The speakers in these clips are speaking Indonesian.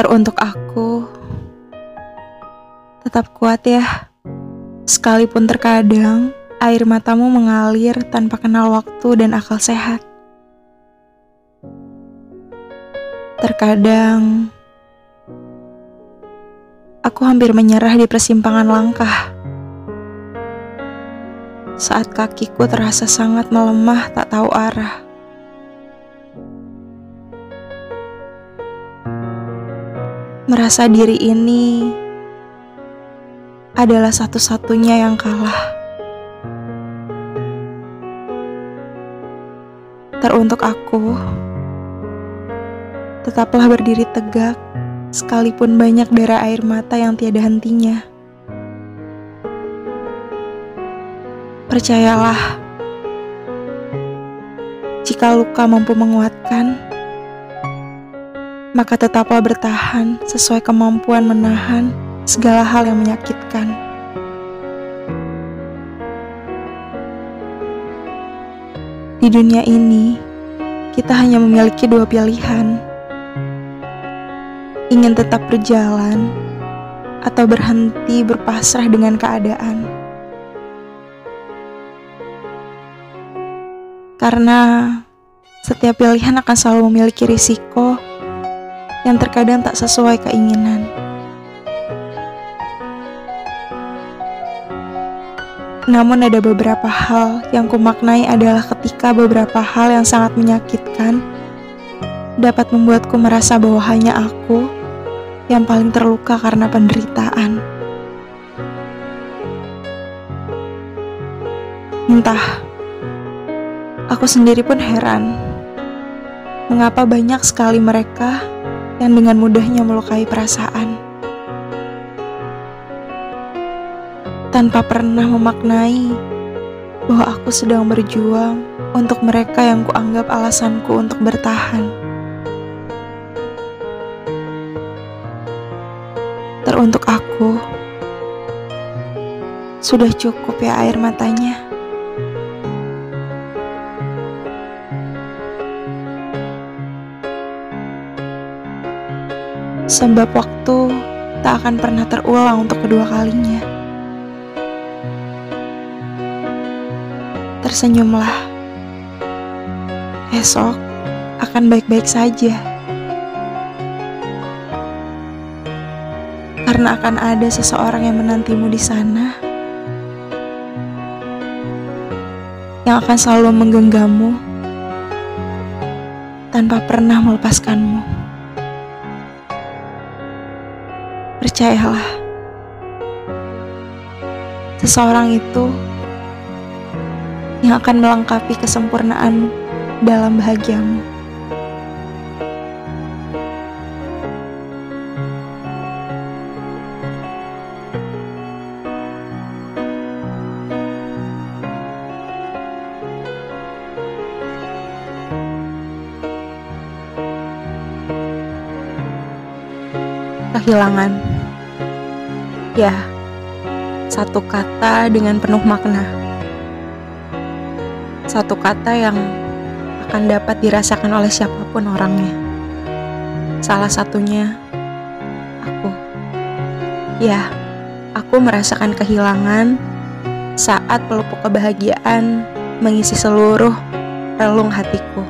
Teruntuk aku, tetap kuat ya. Sekalipun terkadang air matamu mengalir tanpa kenal waktu dan akal sehat. Terkadang aku hampir menyerah di persimpangan langkah. Saat kakiku terasa sangat melemah tak tahu arah. Merasa diri ini adalah satu-satunya yang kalah. Teruntuk aku, tetaplah berdiri tegak sekalipun banyak dera air mata yang tiada hentinya. Percayalah, jika luka mampu menguatkan, maka tetaplah bertahan sesuai kemampuan menahan segala hal yang menyakitkan. Di dunia ini, kita hanya memiliki dua pilihan. Ingin tetap berjalan atau berhenti berpasrah dengan keadaan. Karena setiap pilihan akan selalu memiliki risiko yang terkadang tak sesuai keinginan. Namun ada beberapa hal yang kumaknai adalah ketika beberapa hal yang sangat menyakitkan dapat membuatku merasa bahwa hanya aku yang paling terluka karena penderitaan. Entah, aku sendiri pun heran, mengapa banyak sekali mereka yang dengan mudahnya melukai perasaan, tanpa pernah memaknai bahwa aku sedang berjuang untuk mereka yang kuanggap alasanku untuk bertahan. Teruntuk aku, sudah cukup ya air matanya. Sebab waktu tak akan pernah terulang untuk kedua kalinya. Tersenyumlah. Esok akan baik-baik saja. Karena akan ada seseorang yang menantimu di sana, yang akan selalu menggenggammu tanpa pernah melepaskanmu. Percayalah, seseorang itu yang akan melengkapi kesempurnaan dalam bahagiamu. Kehilangan. Ya, satu kata dengan penuh makna. Satu kata yang akan dapat dirasakan oleh siapapun orangnya. Salah satunya, aku. Ya, aku merasakan kehilangan saat pelupuk kebahagiaan mengisi seluruh relung hatiku.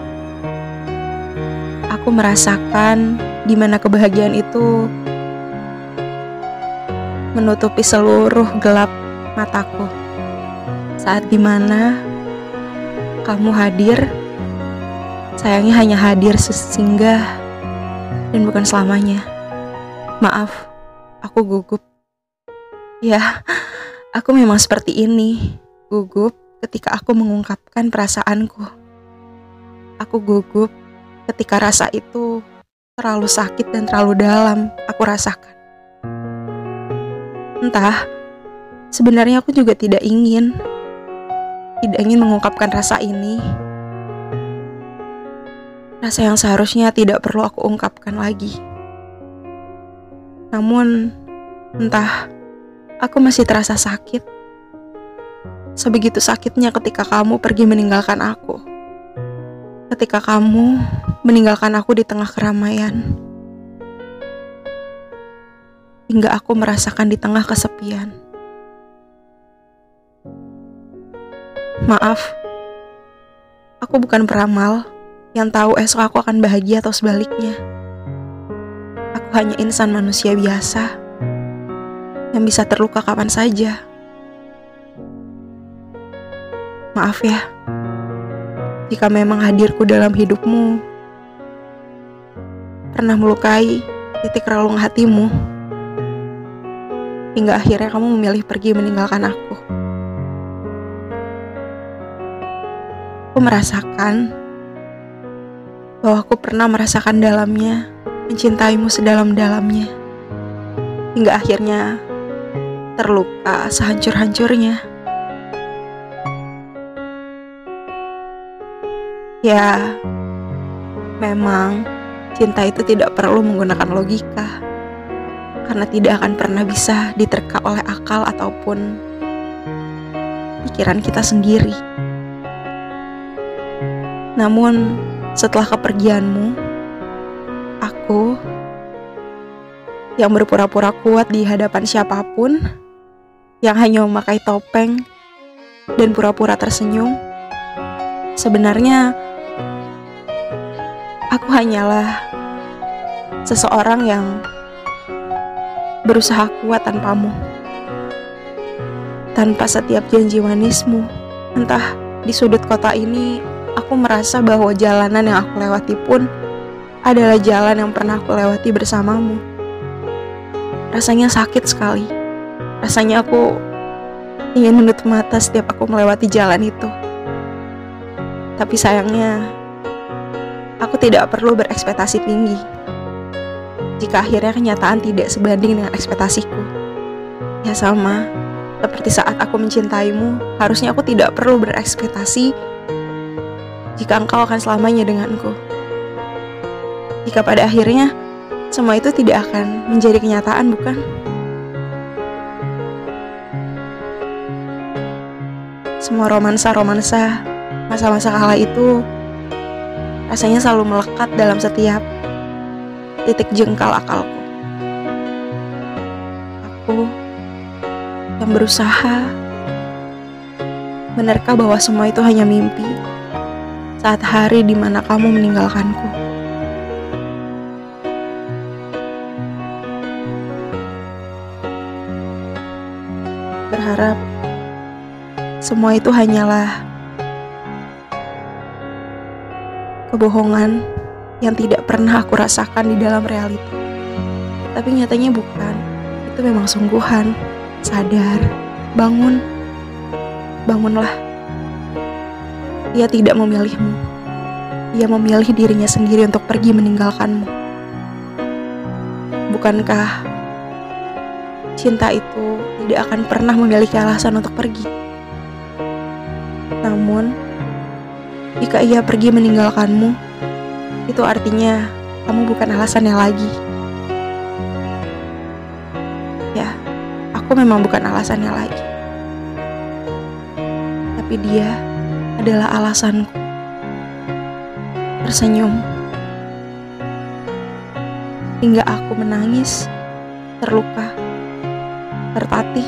Aku merasakan di mana kebahagiaan itu menutupi seluruh gelap mataku. Saat dimana kamu hadir, sayangnya hanya hadir sesinggah dan bukan selamanya. Maaf, aku gugup. Ya, aku memang seperti ini, gugup ketika aku mengungkapkan perasaanku. Aku gugup ketika rasa itu terlalu sakit dan terlalu dalam aku rasakan. Entah, sebenarnya aku juga tidak ingin mengungkapkan rasa ini. Rasa yang seharusnya tidak perlu aku ungkapkan lagi. Namun, entah, aku masih terasa sakit. Sebegitu sakitnya ketika kamu pergi meninggalkan aku. Ketika kamu meninggalkan aku di tengah keramaian. hingga aku merasakan di tengah kesepian. Maaf, aku bukan peramal yang tahu esok aku akan bahagia atau sebaliknya. Aku hanya insan manusia biasa yang bisa terluka kapan saja. Maaf ya, jika memang hadirku dalam hidupmu pernah melukai titik relung hatimu, hingga akhirnya kamu memilih pergi meninggalkan aku. Aku merasakan bahwa aku pernah merasakan dalamnya, mencintaimu sedalam-dalamnya, hingga akhirnya terluka sehancur-hancurnya. Ya, memang cinta itu tidak perlu menggunakan logika, karena tidak akan pernah bisa diterka oleh akal ataupun pikiran kita sendiri. Namun, setelah kepergianmu, aku yang berpura-pura kuat di hadapan siapapun, yang hanya memakai topeng dan pura-pura tersenyum, sebenarnya aku hanyalah seseorang yang berusaha kuat tanpamu, tanpa setiap janji manismu. Entah di sudut kota ini, aku merasa bahwa jalanan yang aku lewati pun adalah jalan yang pernah aku lewati bersamamu. Rasanya sakit sekali. Rasanya aku ingin menutup mata setiap aku melewati jalan itu. Tapi sayangnya, aku tidak perlu berekspektasi tinggi jika akhirnya kenyataan tidak sebanding dengan ekspektasiku. Ya sama, seperti saat aku mencintaimu, harusnya aku tidak perlu berekspektasi jika engkau akan selamanya denganku. Jika pada akhirnya semua itu tidak akan menjadi kenyataan, bukan? Semua romansa-romansa masa-masa kala itu rasanya selalu melekat dalam setiap titik jengkal akalku. Aku yang berusaha menerka bahwa semua itu hanya mimpi saat hari di mana kamu meninggalkanku. Berharap semua itu hanyalah kebohongan yang tidak pernah aku rasakan di dalam realita. Tapi nyatanya bukan. Itu memang sungguhan. Sadar, bangun, bangunlah. Dia tidak memilihmu. Dia memilih dirinya sendiri untuk pergi meninggalkanmu. Bukankah cinta itu tidak akan pernah memiliki alasan untuk pergi? Namun, jika ia pergi meninggalkanmu, itu artinya kamu bukan alasannya lagi. Ya, aku memang bukan alasannya lagi. Tapi dia adalah alasanku. Tersenyum hingga aku menangis, terluka, tertatih,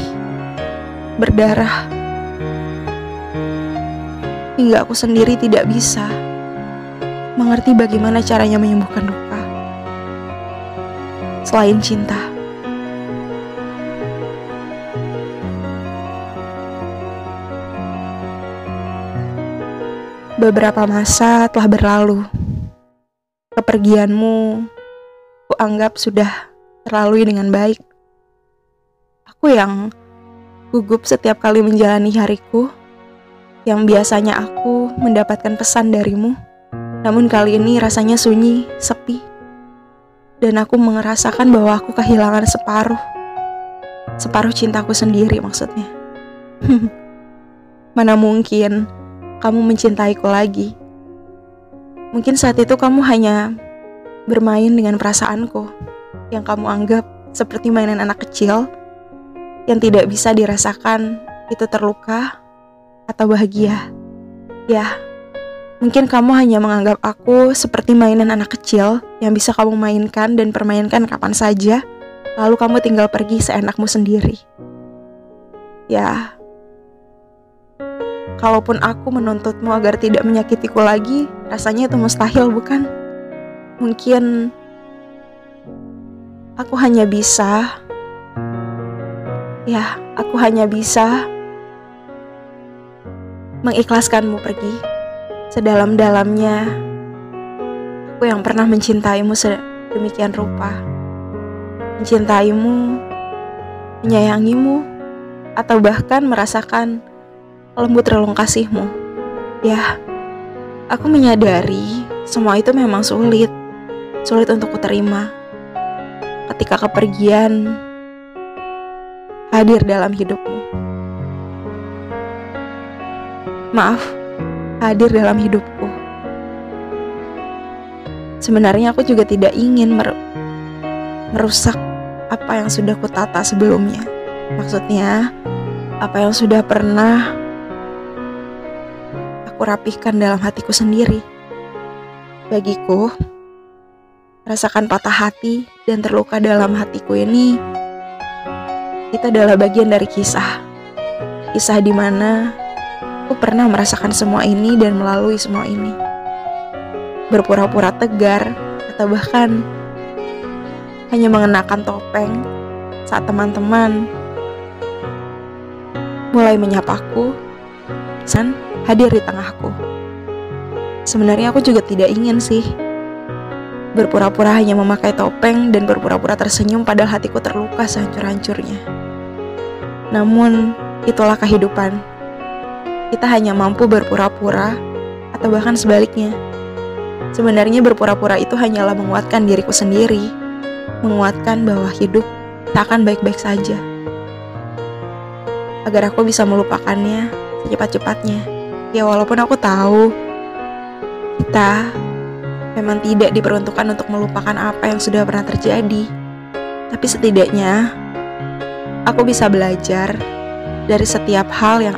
berdarah, hingga aku sendiri tidak bisa mengerti bagaimana caranya menyembuhkan luka selain cinta. Beberapa masa telah berlalu. Kepergianmu kuanggap sudah terlalui dengan baik. Aku yang gugup setiap kali menjalani hariku, yang biasanya aku mendapatkan pesan darimu, namun kali ini rasanya sunyi, sepi, dan aku merasakan bahwa aku kehilangan separuh cintaku sendiri maksudnya. Mana mungkin kamu mencintaiku lagi. Mungkin saat itu kamu hanya bermain dengan perasaanku, yang kamu anggap seperti mainan anak kecil, yang tidak bisa dirasakan itu terluka atau bahagia. Ya, mungkin kamu hanya menganggap aku seperti mainan anak kecil yang bisa kamu mainkan dan permainkan kapan saja, lalu kamu tinggal pergi seenakmu sendiri. Ya, kalaupun aku menuntutmu agar tidak menyakitiku lagi, rasanya itu mustahil, bukan? Mungkin aku hanya bisa mengikhlaskanmu pergi. Sedalam-dalamnya, aku yang pernah mencintaimu sedemikian rupa, mencintaimu, menyayangimu, atau bahkan merasakan lembut relung kasihmu. Ya, aku menyadari semua itu memang sulit untuk kuterima. Ketika kepergian hadir dalam hidupmu. Maaf, hadir dalam hidupku. Sebenarnya aku juga tidak ingin merusak apa yang sudah kutata sebelumnya. Maksudnya, apa yang sudah pernah aku rapihkan dalam hatiku sendiri. Bagiku, rasakan patah hati dan terluka dalam hatiku ini, itu adalah bagian dari kisah di mana aku pernah merasakan semua ini dan melalui semua ini. Berpura-pura tegar atau bahkan hanya mengenakan topeng saat teman-teman mulai menyapaku dan hadir di tengahku. Sebenarnya aku juga tidak ingin sih berpura-pura hanya memakai topeng dan berpura-pura tersenyum padahal hatiku terluka sehancur-hancurnya. Namun, itulah kehidupan. Kita hanya mampu berpura-pura atau bahkan sebaliknya. Sebenarnya berpura-pura itu hanyalah menguatkan diriku sendiri, menguatkan bahwa hidup tak akan baik-baik saja. Agar aku bisa melupakannya secepat-cepatnya. Ya walaupun aku tahu kita memang tidak diperuntukkan untuk melupakan apa yang sudah pernah terjadi. Tapi setidaknya aku bisa belajar dari setiap hal yang